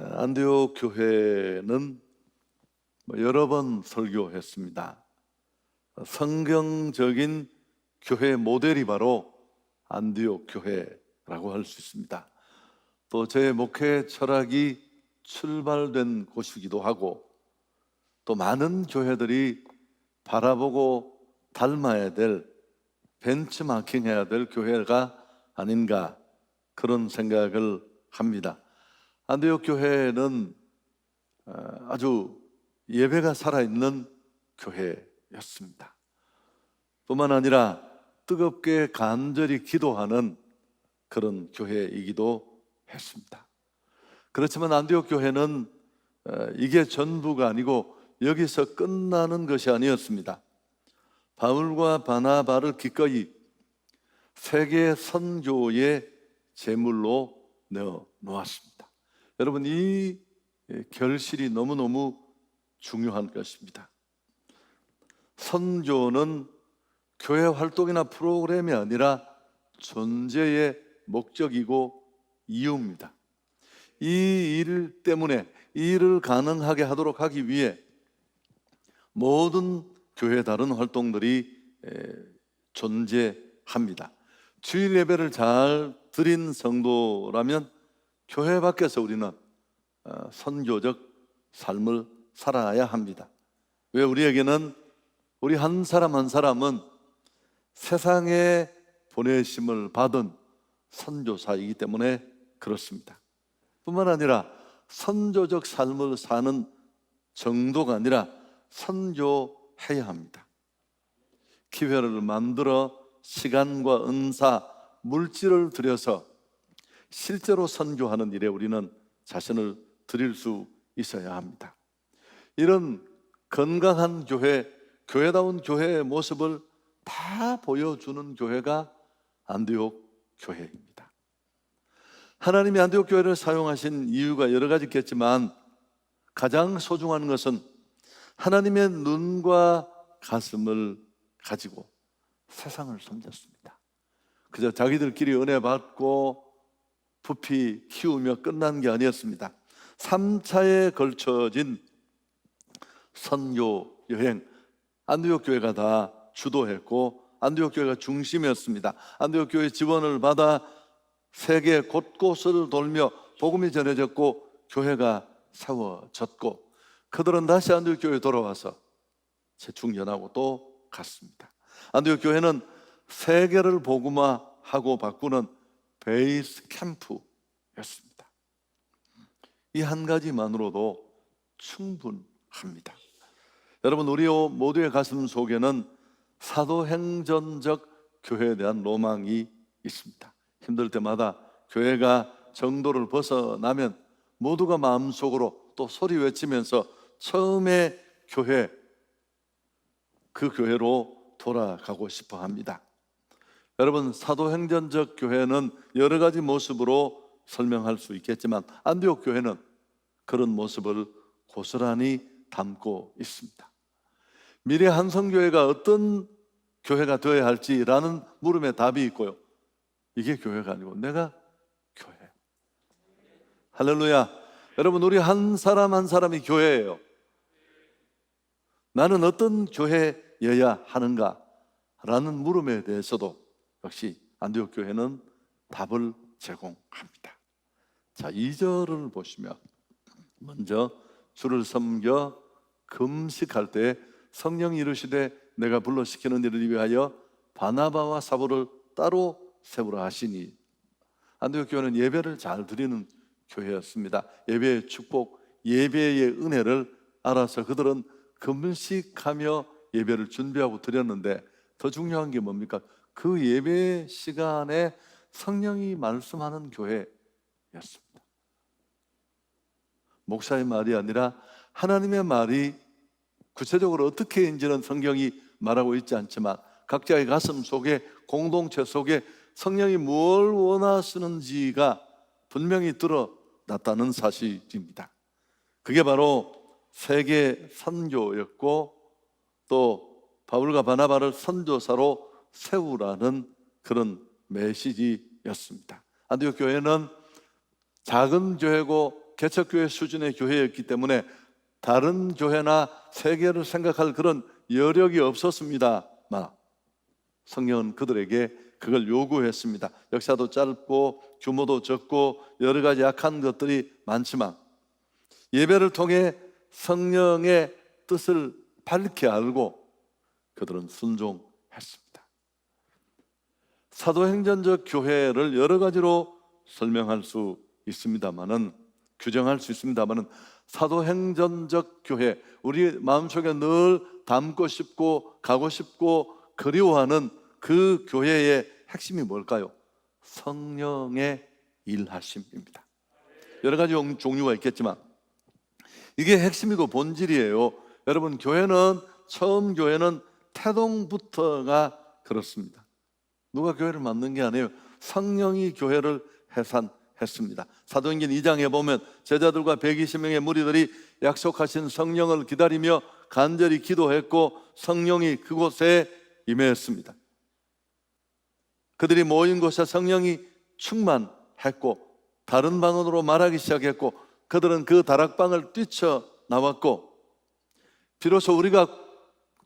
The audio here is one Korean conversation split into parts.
안디옥 교회는 여러 번 설교했습니다. 성경적인 교회 모델이 바로 안디옥 교회라고 할 수 있습니다. 또 제 목회 철학이 출발된 곳이기도 하고, 또 많은 교회들이 바라보고 닮아야 될, 벤치마킹해야 될 교회가 아닌가, 그런 생각을 합니다. 안디옥 교회는 아주 예배가 살아있는 교회였습니다. 뿐만 아니라 뜨겁게 간절히 기도하는 그런 교회이기도 했습니다. 그렇지만 안디옥 교회는 이게 전부가 아니고 여기서 끝나는 것이 아니었습니다. 바울과 바나바를 기꺼이 세계 선교의 제물로 내어 놓았습니다. 여러분, 이 결실이 너무너무 중요한 것입니다. 선교는 교회 활동이나 프로그램이 아니라 존재의 목적이고 이유입니다. 이 일 때문에 이 일을 가능하게 하도록 하기 위해 모든 교회 다른 활동들이 존재합니다. 주일 예배를 잘 드린 성도라면 교회 밖에서 우리는 선교적 삶을 살아야 합니다. 왜? 우리에게는 우리 한 사람 한 사람은 세상에 보내심을 받은 선교사이기 때문에 그렇습니다. 뿐만 아니라 선교적 삶을 사는 정도가 아니라 선교해야 합니다. 기회를 만들어 시간과 은사, 물질을 들여서 실제로 선교하는 일에 우리는 자신을 드릴 수 있어야 합니다. 이런 건강한 교회, 교회다운 교회의 모습을 다 보여주는 교회가 안디옥 교회입니다. 하나님이 안디옥 교회를 사용하신 이유가 여러 가지 있겠지만 가장 소중한 것은 하나님의 눈과 가슴을 가지고 세상을 섬겼습니다. 그저 자기들끼리 은혜 받고 부피 키우며 끝난 게 아니었습니다. 3차에 걸쳐진 선교 여행, 안디옥 교회가 다 주도했고 안디옥 교회가 중심이었습니다. 안디옥 교회 지원을 받아 세계 곳곳을 돌며 복음이 전해졌고 교회가 세워졌고, 그들은 다시 안디옥 교회에 돌아와서 재충전하고 또 갔습니다. 안디옥 교회는 세계를 복음화하고 바꾸는 베이스 캠프였습니다. 이 한 가지만으로도 충분합니다. 여러분, 우리 모두의 가슴 속에는 사도행전적 교회에 대한 로망이 있습니다. 힘들 때마다 교회가 정도를 벗어나면 모두가 마음속으로 또 소리 외치면서 처음에 교회, 그 교회로 돌아가고 싶어 합니다. 여러분, 사도행전적 교회는 여러 가지 모습으로 설명할 수 있겠지만 안디옥 교회는 그런 모습을 고스란히 담고 있습니다. 미래 한성교회가 어떤 교회가 되어야 할지라는 물음에 답이 있고요, 이게 교회가 아니고 내가 교회. 할렐루야. 여러분, 우리 한 사람 한 사람이 교회예요. 나는 어떤 교회여야 하는가 라는 물음에 대해서도 역시 안디옥 교회는 답을 제공합니다. 자, 2절을 보시면 먼저 주를 섬겨 금식할 때 성령이 이르시되 내가 불러 시키는 일을 위하여 바나바와 사울을 따로 세우라 하시니, 안디옥 교회는 예배를 잘 드리는 교회였습니다. 예배의 축복, 예배의 은혜를 알아서 그들은 금식하며 예배를 준비하고 드렸는데, 더 중요한 게 뭡니까? 그 예배 시간에 성령이 말씀하는 교회였습니다. 목사의 말이 아니라 하나님의 말이 구체적으로 어떻게인지는 성경이 말하고 있지 않지만 각자의 가슴 속에, 공동체 속에 성령이 뭘 원하시는지가 분명히 드러났다는 사실입니다. 그게 바로 세계 선교였고, 또 바울과 바나바를 선교사로 세우라는 그런 메시지였습니다. 안디옥 교회는 작은 교회고 개척교회 수준의 교회였기 때문에 다른 교회나 세계를 생각할 그런 여력이 없었습니다만 성령은 그들에게 그걸 요구했습니다. 역사도 짧고 규모도 적고 여러 가지 약한 것들이 많지만 예배를 통해 성령의 뜻을 밝히 알고 그들은 순종했습니다. 사도행전적 교회를 여러 가지로 설명할 수 있습니다만은, 규정할 수 있습니다만은, 사도행전적 교회, 우리 마음속에 늘 담고 싶고 가고 싶고 그리워하는 그 교회의 핵심이 뭘까요? 성령의 일하심입니다. 여러 가지 종류가 있겠지만 이게 핵심이고 본질이에요. 여러분, 처음 교회는 태동부터가 그렇습니다. 누가 교회를 만든 게 아니에요. 성령이 교회를 해산했습니다. 사도행전 2장에 보면 제자들과 120명의 무리들이 약속하신 성령을 기다리며 간절히 기도했고 성령이 그곳에 임했습니다. 그들이 모인 곳에 성령이 충만했고 다른 방언으로 말하기 시작했고 그들은 그 다락방을 뛰쳐나왔고 비로소 우리가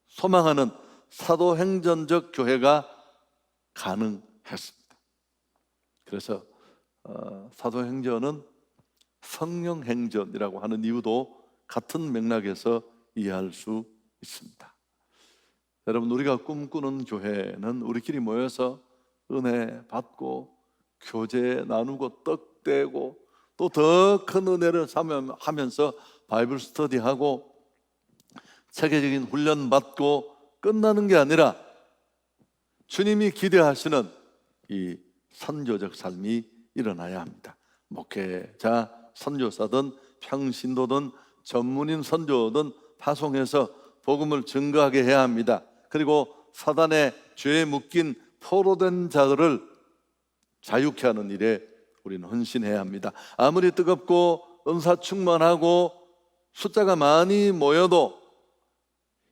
소망하는 사도행전적 교회가 가능했습니다. 그래서 사도행전은 성령행전이라고 하는 이유도 같은 맥락에서 이해할 수 있습니다. 여러분, 우리가 꿈꾸는 교회는 우리끼리 모여서 은혜 받고 교제 나누고 떡대고 또 더 큰 은혜를 하면서 바이블 스터디하고 체계적인 훈련 받고 끝나는 게 아니라 주님이 기대하시는 이 선교적 삶이 일어나야 합니다. 목회자, 선교사든 평신도든 전문인 선교든 파송해서 복음을 증거하게 해야 합니다. 그리고 사단의 죄에 묶인 포로된 자들을 자유케 하는 일에 우리는 헌신해야 합니다. 아무리 뜨겁고 은사 충만하고 숫자가 많이 모여도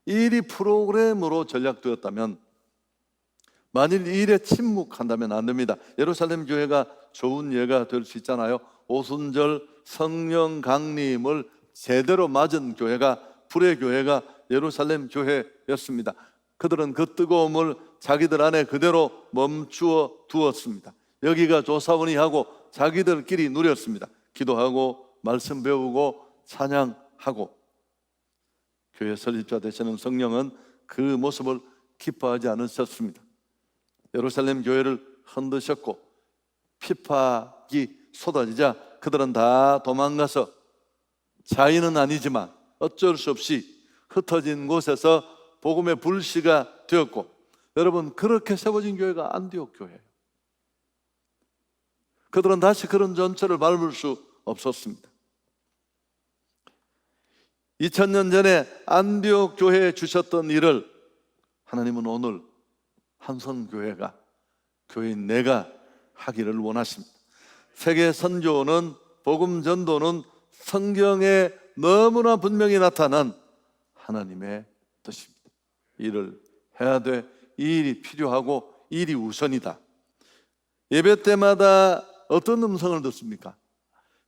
일이 프로그램으로 전략되었다면, 만일 이 일에 침묵한다면 안 됩니다. 예루살렘 교회가 좋은 예가 될 수 있잖아요. 오순절 성령 강림을 제대로 맞은 교회가, 불의 교회가 예루살렘 교회였습니다. 그들은 그 뜨거움을 자기들 안에 그대로 멈추어 두었습니다. 여기가 조사원이 하고 자기들끼리 누렸습니다. 기도하고 말씀 배우고 찬양하고. 교회 설립자 되시는 성령은 그 모습을 기뻐하지 않으셨습니다. 예루살렘 교회를 흔드셨고 핍박이 쏟아지자 그들은 다 도망가서, 자의는 아니지만 어쩔 수 없이 흩어진 곳에서 복음의 불씨가 되었고, 여러분, 그렇게 세워진 교회가 안디옥 교회예요. 그들은 다시 그런 전철을 밟을 수 없었습니다. 2000년 전에 안디옥 교회에 주셨던 일을 하나님은 오늘 한성교회가, 교회인 내가 하기를 원하십니다. 세계 선교는, 복음 전도는 성경에 너무나 분명히 나타난 하나님의 뜻입니다. 일을 해야 돼. 이 일이 필요하고 이 일이 우선이다. 예배 때마다 어떤 음성을 듣습니까?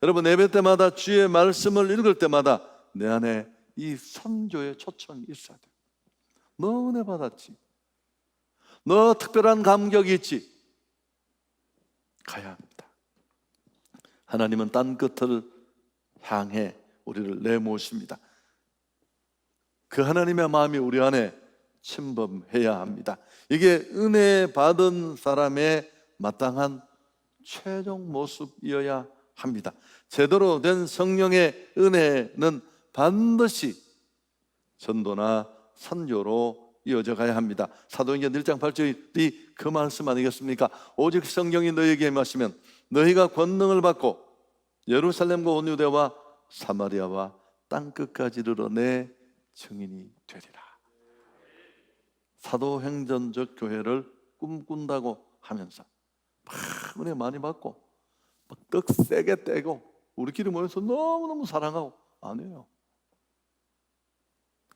여러분, 예배 때마다 주의 말씀을 읽을 때마다 내 안에 이 선교의 초청이 있어야 돼요. 너 은혜 받았지? 너 특별한 감격이 있지? 가야 합니다. 하나님은 딴 끝을 향해 우리를 내모십니다. 그 하나님의 마음이 우리 안에 침범해야 합니다. 이게 은혜 받은 사람의 마땅한 최종 모습이어야 합니다. 제대로 된 성령의 은혜는 반드시 전도나 선교로 이어져 가야 합니다. 사도행전 1장 8절이 그 말씀 아니겠습니까? 오직 성령이 너희에게 임하시면 너희가 권능을 받고 예루살렘과 온 유대와 사마리아와 땅끝까지 이르러 내 증인이 되리라. 사도행전적 교회를 꿈꾼다고 하면서 막 은혜 많이 받고 막 떡 세게 떼고 우리끼리 모여서 너무너무 사랑하고, 아니에요.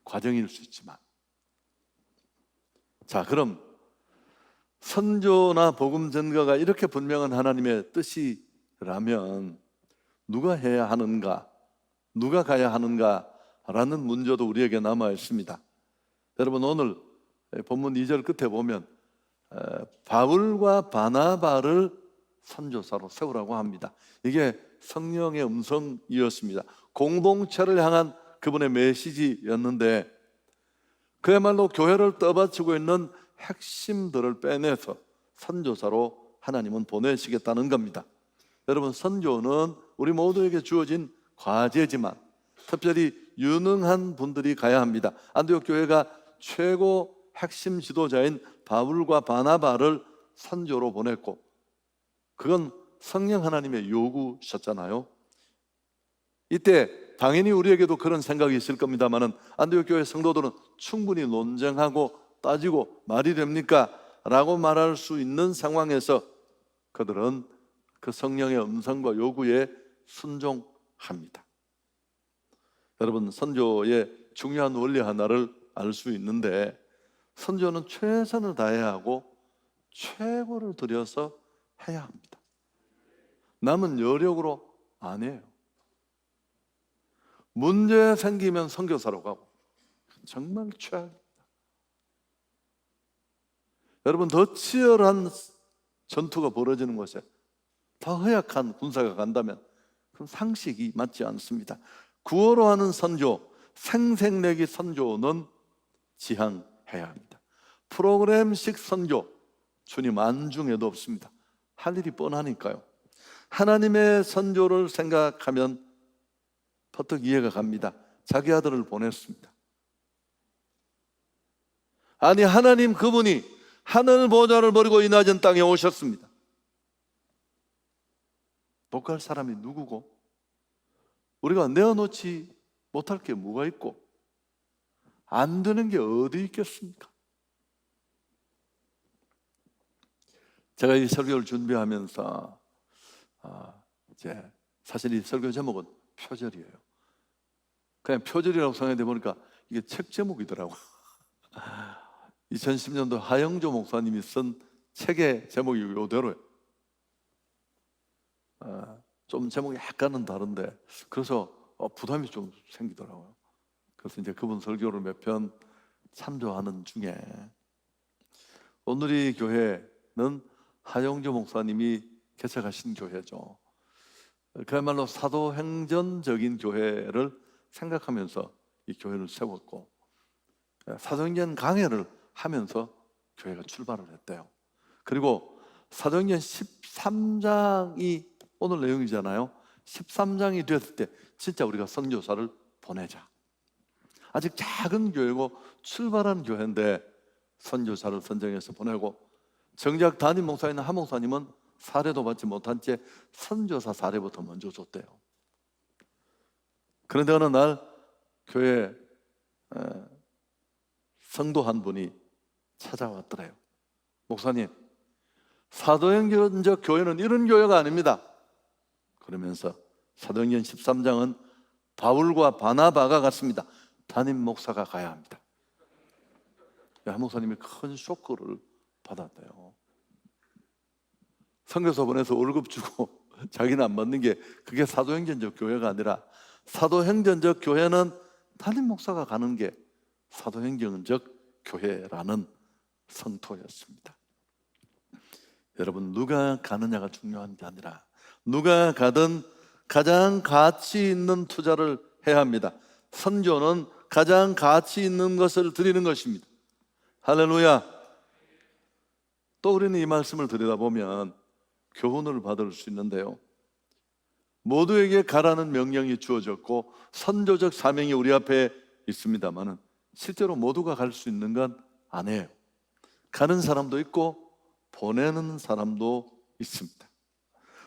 과정일 수 있지만. 자, 그럼 선교나 복음 전가가 이렇게 분명한 하나님의 뜻이라면 누가 해야 하는가, 누가 가야 하는가라는 문제도 우리에게 남아 있습니다. 여러분, 오늘 본문 2절 끝에 보면 바울과 바나바를 선교사로 세우라고 합니다. 이게 성령의 음성이었습니다. 공동체를 향한 그분의 메시지였는데, 그야말로 교회를 떠받치고 있는 핵심들을 빼내서 선교사로 하나님은 보내시겠다는 겁니다. 여러분, 선교는 우리 모두에게 주어진 과제지만 특별히 유능한 분들이 가야 합니다. 안디옥 교회가 최고 핵심 지도자인 바울과 바나바를 선교로 보냈고, 그건 성령 하나님의 요구셨잖아요. 이때 당연히 우리에게도 그런 생각이 있을 겁니다만은 안디옥 교회 성도들은 충분히 논쟁하고 따지고 말이 됩니까? 라고 말할 수 있는 상황에서 그들은 그 성령의 음성과 요구에 순종합니다. 여러분, 선교의 중요한 원리 하나를 알 수 있는데, 선교는 최선을 다해야 하고 최고를 들여서 해야 합니다. 남은 여력으로 안 해요. 문제 생기면 선교사로 가고, 정말 최악입니다. 여러분, 더 치열한 전투가 벌어지는 곳에 더 허약한 군사가 간다면 그건 상식이 맞지 않습니다. 구호로 하는 선교, 생색내기 선교는 지향해야 합니다. 프로그램식 선교, 주님 안중에도 없습니다. 할 일이 뻔하니까요. 하나님의 선교를 생각하면 퍼뜩 이해가 갑니다. 자기 아들을 보냈습니다. 아니, 하나님 그분이 하늘 보좌를 버리고 이 낮은 땅에 오셨습니다. 못 갈 사람이 누구고, 우리가 내어놓지 못할 게 뭐가 있고, 안 되는 게 어디 있겠습니까? 제가 이 설교를 준비하면서 이제 사실 이 설교 제목은 표절이에요. 그냥 표절이라고 생각해 보니까 이게 책 제목이더라고요. 2010년도 하영조 목사님이 쓴 책의 제목이 이대로예요. 좀 제목이 약간은 다른데, 그래서 부담이 좀 생기더라고요. 그래서 이제 그분 설교를 몇 편 참조하는 중에, 오늘 이 교회는 하영조 목사님이 개척하신 교회죠. 그야말로 사도행전적인 교회를 생각하면서 이 교회를 세웠고, 사도행전 강해를 하면서 교회가 출발을 했대요. 그리고 사도행전 13장이 오늘 내용이잖아요. 13장이 됐을 때 진짜 우리가 선교사를 보내자. 아직 작은 교회고 출발한 교회인데 선교사를 선정해서 보내고, 정작 담임 목사인 하 목사님은 사례도 받지 못한 채 선교사 사례부터 먼저 줬대요. 그런데 어느 날 교회 성도 한 분이 찾아왔더래요. 목사님, 사도행전적 교회는 이런 교회가 아닙니다. 그러면서 사도행전 13장은 바울과 바나바가 갔습니다. 담임 목사가 가야 합니다. 하 목사님이 큰 쇼크를 받았대요. 선교사 보내서 월급 주고 자기는 안 받는 게 그게 사도행전적 교회가 아니라, 사도행전적 교회는 담임 목사가 가는 게 사도행전적 교회라는 성토였습니다. 여러분, 누가 가느냐가 중요한 게 아니라 누가 가든 가장 가치 있는 투자를 해야 합니다. 선교는 가장 가치 있는 것을 드리는 것입니다. 할렐루야. 또 우리는 이 말씀을 들여다보면 교훈을 받을 수 있는데요, 모두에게 가라는 명령이 주어졌고 선교적 사명이 우리 앞에 있습니다만은 실제로 모두가 갈 수 있는 건 아니에요. 가는 사람도 있고 보내는 사람도 있습니다.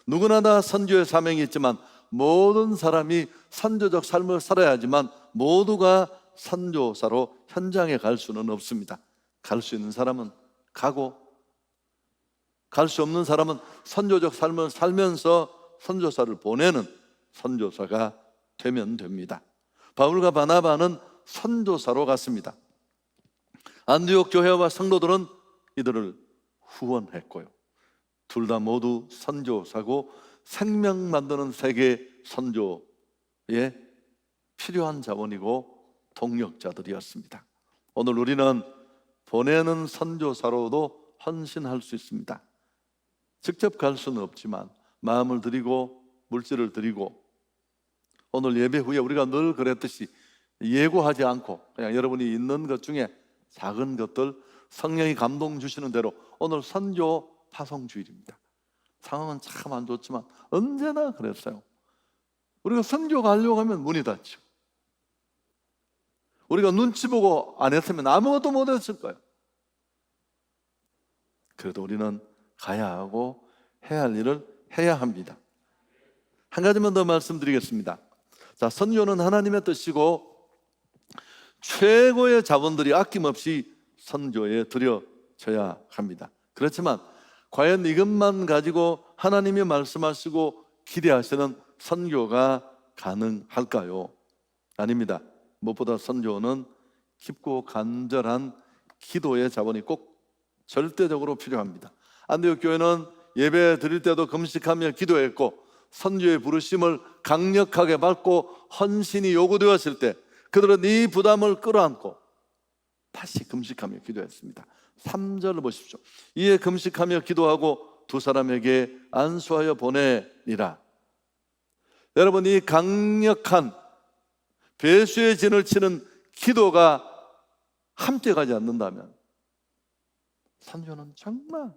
누구나 다 선교의 사명이 있지만 모든 사람이 선교적 삶을 살아야지만 모두가 선교사로 현장에 갈 수는 없습니다. 갈 수 있는 사람은 가고, 갈 수 없는 사람은 선교적 삶을 살면서 선교사를 보내는 선교사가 되면 됩니다. 바울과 바나바는 선교사로 갔습니다. 안디옥 교회와 성도들은 이들을 후원했고요, 둘 다 모두 선교사고 생명 만드는 세계 선교에 필요한 자원이고 동력자들이었습니다. 오늘 우리는 보내는 선교사로도 헌신할 수 있습니다. 직접 갈 수는 없지만 마음을 드리고 물질을 드리고, 오늘 예배 후에 우리가 늘 그랬듯이 예고하지 않고 그냥 여러분이 있는 것 중에 작은 것들, 성령이 감동 주시는 대로. 오늘 선교 파송주일입니다. 상황은 참 안 좋지만 언제나 그랬어요. 우리가 선교 가려고 하면 문이 닫혀. 우리가 눈치 보고 안 했으면 아무것도 못 했을 거예요. 그래도 우리는 가야 하고 해야 할 일을 해야 합니다. 한 가지만 더 말씀드리겠습니다. 자, 선교는 하나님의 뜻이고 최고의 자본들이 아낌없이 선교에 들여져야 합니다. 그렇지만 과연 이것만 가지고 하나님이 말씀하시고 기대하시는 선교가 가능할까요? 아닙니다. 무엇보다 선교는 깊고 간절한 기도의 자본이 꼭 절대적으로 필요합니다. 안디옥 교회는 예배 드릴 때도 금식하며 기도했고, 선교의 부르심을 강력하게 받고 헌신이 요구되었을 때 그들은 이 부담을 끌어안고 다시 금식하며 기도했습니다. 3절을 보십시오. 이에 금식하며 기도하고 두 사람에게 안수하여 보내니라. 여러분, 이 강력한 배수의 진을 치는 기도가 함께 가지 않는다면 선교는 정말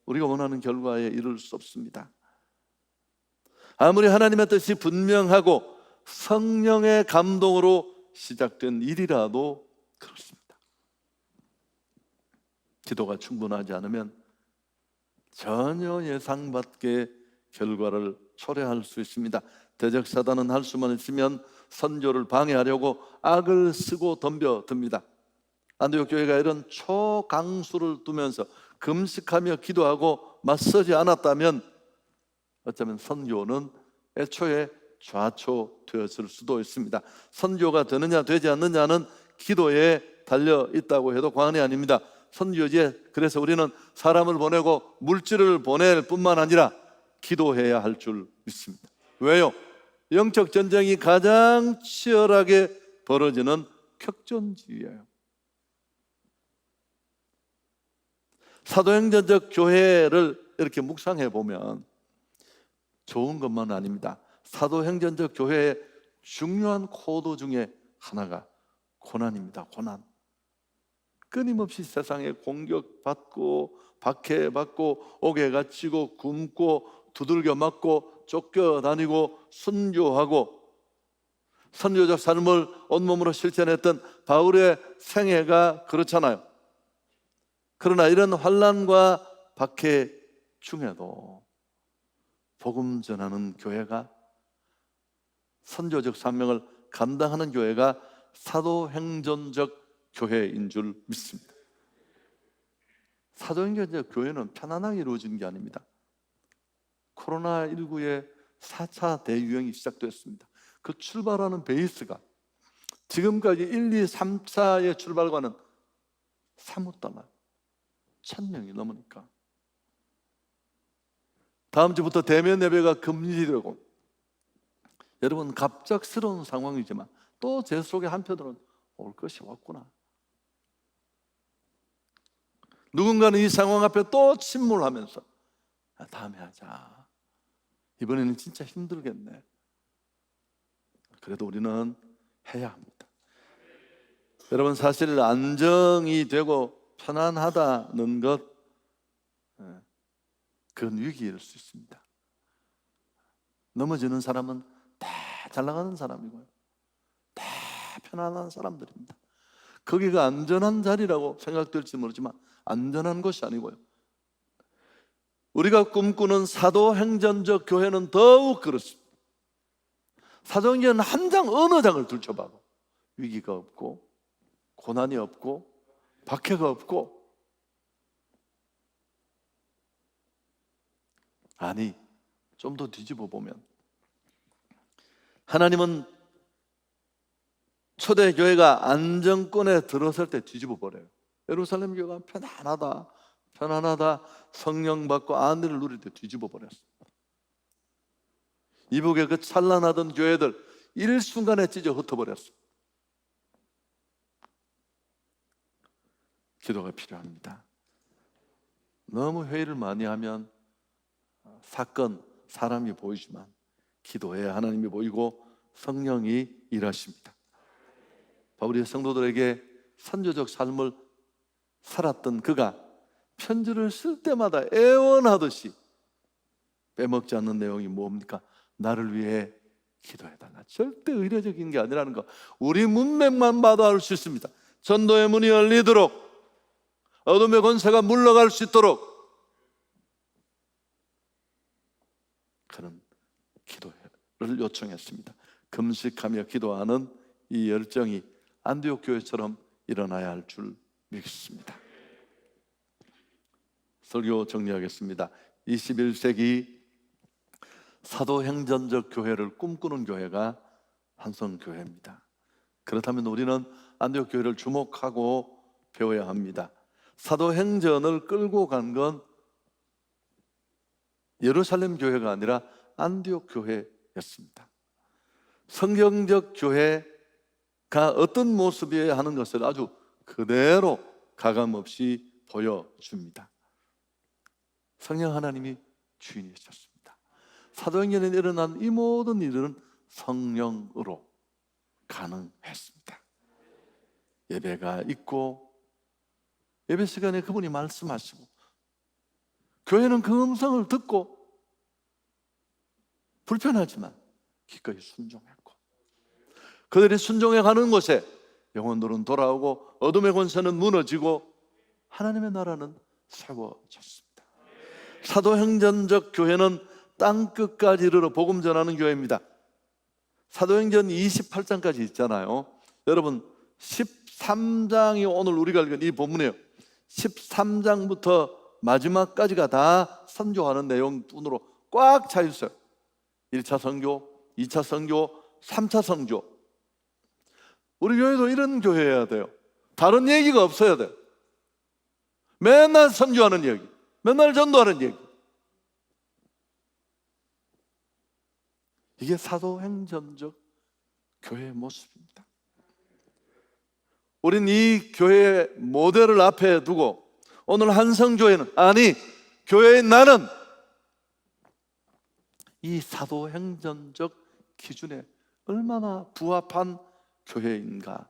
우리가 원하는 결과에 이를 수 없습니다. 아무리 하나님의 뜻이 분명하고 성령의 감동으로 시작된 일이라도 그렇습니다. 기도가 충분하지 않으면 전혀 예상 밖의 결과를 초래할 수 있습니다. 대적 사단은 할 수만 있으면 선교를 방해하려고 악을 쓰고 덤벼듭니다. 안디옥 교회가 이런 초강수를 두면서 금식하며 기도하고 맞서지 않았다면 어쩌면 선교는 애초에 좌초되었을 수도 있습니다. 선교가 되느냐 되지 않느냐는 기도에 달려 있다고 해도 과언이 아닙니다. 선교지에 그래서 우리는 사람을 보내고 물질을 보낼 뿐만 아니라 기도해야 할 줄 믿습니다. 왜요? 영적 전쟁이 가장 치열하게 벌어지는 격전지예요. 사도행전적 교회를 이렇게 묵상해 보면 좋은 것만은 아닙니다. 사도행전적 교회의 중요한 코드 중에 하나가 고난입니다. 고난. 끊임없이 세상에 공격받고 박해받고 옥에 갇히고 굶고 두들겨 맞고 쫓겨다니고 순교하고 선교적 삶을 온몸으로 실천했던 바울의 생애가 그렇잖아요. 그러나 이런 환난과 박해 중에도 복음 전하는 교회가, 선교적 사명을 감당하는 교회가 사도행전적 교회인 줄 믿습니다. 사도행전적 교회는 편안하게 이루어진 게 아닙니다. 코로나19의 4차 대유행이 시작됐습니다. 그 출발하는 베이스가 지금까지 1, 2, 3차의 출발과는 사뭇 달라요. 1000명이 넘으니까. 다음 주부터 대면 예배가 금지되고, 여러분 갑작스러운 상황이지만 또 제 속에 한편으로는 올 것이 왔구나. 누군가는 이 상황 앞에 또 침몰하면서 다음에 하자. 이번에는 진짜 힘들겠네. 그래도 우리는 해야 합니다. 여러분, 사실 안정이 되고 편안하다는 것, 그건 위기일 수 있습니다. 넘어지는 사람은 다 잘 나가는 사람이고요, 다 편안한 사람들입니다. 거기가 안전한 자리라고 생각될지 모르지만 안전한 것이 아니고요, 우리가 꿈꾸는 사도행전적 교회는 더욱 그렇습니다. 사도행전 한 장 어느 장을 들춰봐도 위기가 없고 고난이 없고 박해가 없고, 아니 좀 더 뒤집어 보면 하나님은 초대교회가 안정권에 들어설 때 뒤집어 버려요. 예루살렘 교회가 편안하다 성령 받고 안위를 누릴 때 뒤집어 버렸어요. 이북의 그 찬란하던 교회들 일순간에 찢어 흩어버렸어. 기도가 필요합니다. 너무 회의를 많이 하면 사건, 사람이 보이지만 기도해야 하나님이 보이고 성령이 일하십니다. 바울이 성도들에게 선교적 삶을 살았던 그가 편지를 쓸 때마다 애원하듯이 빼먹지 않는 내용이 뭡니까? 나를 위해 기도해달라. 절대 의례적인 게 아니라는 거 우리 문맥만 봐도 알 수 있습니다. 전도의 문이 열리도록, 어둠의 권세가 물러갈 수 있도록 그는 기도를 요청했습니다. 금식하며 기도하는 이 열정이 안디옥 교회처럼 일어나야 할 줄 믿습니다. 설교 정리하겠습니다. 21세기 사도행전적 교회를 꿈꾸는 교회가 한성교회입니다. 그렇다면 우리는 안디옥 교회를 주목하고 배워야 합니다. 사도행전을 끌고 간 건 예루살렘 교회가 아니라 안디옥 교회였습니다. 성경적 교회가 어떤 모습이어야 하는 것을 아주 그대로 가감없이 보여줍니다. 성령 하나님이 주인이셨습니다. 사도행전에 일어난 이 모든 일들은 성령으로 가능했습니다. 예배가 있고 예배 시간에 그분이 말씀하시고 교회는 그 음성을 듣고 불편하지만 기꺼이 순종했고 그들이 순종해 가는 곳에 영혼들은 돌아오고 어둠의 권세는 무너지고 하나님의 나라는 세워졌습니다. 사도행전적 교회는 땅끝까지 이르러 복음 전하는 교회입니다. 사도행전 28장까지 있잖아요. 여러분 13장이 오늘 우리가 읽은 이 본문이에요. 13장부터 마지막까지가 다 선교하는 내용뿐으로 꽉 차 있어요. 1차 선교, 2차 선교, 3차 선교. 우리 교회도 이런 교회여야 돼요. 다른 얘기가 없어야 돼요. 맨날 선교하는 얘기, 맨날 전도하는 얘기. 이게 사도행전적 교회의 모습입니다. 우린 이 교회의 모델을 앞에 두고 오늘 한성교회는 아니 교회인 나는 이 사도행전적 기준에 얼마나 부합한 교회인가.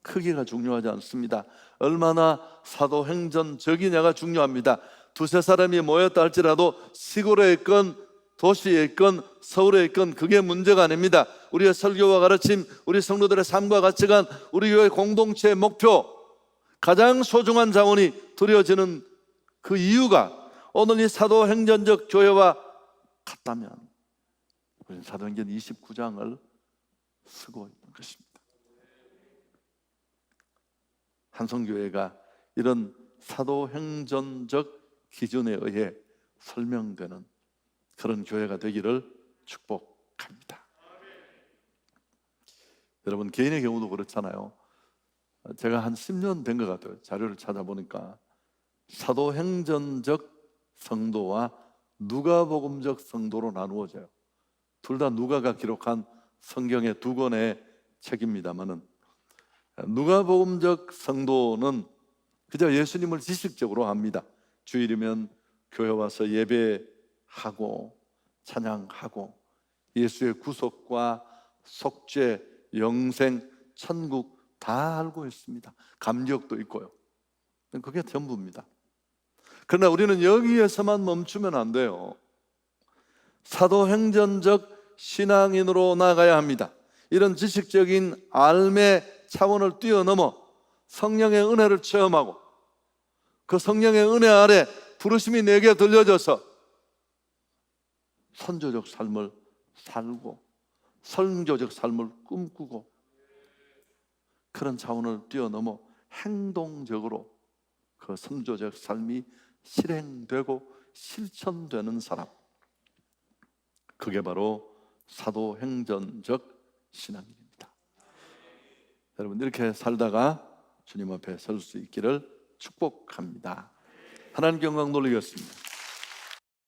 크기가 중요하지 않습니다. 얼마나 사도행전적이냐가 중요합니다. 두세 사람이 모였다 할지라도 시골에 있건 도시에 있건 서울에 있건 그게 문제가 아닙니다. 우리의 설교와 가르침, 우리 성도들의 삶과 가치관, 우리 교회 공동체의 목표, 가장 소중한 자원이 드려지는 그 이유가 오늘 이 사도행전적 교회와 같다면 우리는 사도행전 29장을 쓰고 있는 것입니다. 한성교회가 이런 사도행전적 기준에 의해 설명되는 그런 교회가 되기를 축복합니다. 여러분 개인의 경우도 그렇잖아요. 제가 한 10년 된 것 같아요. 자료를 찾아보니까 사도행전적 성도와 누가복음적 성도로 나누어져요. 둘 다 누가가 기록한 성경의 두 권의 책입니다만은 누가복음적 성도는 그저 예수님을 지식적으로 압니다. 주일이면 교회 와서 예배하고 찬양하고 예수의 구속과 속죄, 영생, 천국 다 알고 있습니다. 감격도 있고요. 그게 전부입니다. 그러나 우리는 여기에서만 멈추면 안 돼요. 사도행전적 신앙인으로 나가야 합니다. 이런 지식적인 삶의 차원을 뛰어넘어 성령의 은혜를 체험하고 그 성령의 은혜 아래 부르심이 내게 들려져서 선조적 삶을 살고 선교적 삶을 꿈꾸고 그런 차원을 뛰어넘어 행동적으로 그 선조적 삶이 실행되고 실천되는 사람, 그게 바로 사도행전적 신앙인입니다. 여러분 이렇게 살다가 주님 앞에 설 수 있기를 축복합니다. 하나님 영광 돌리겠습니다.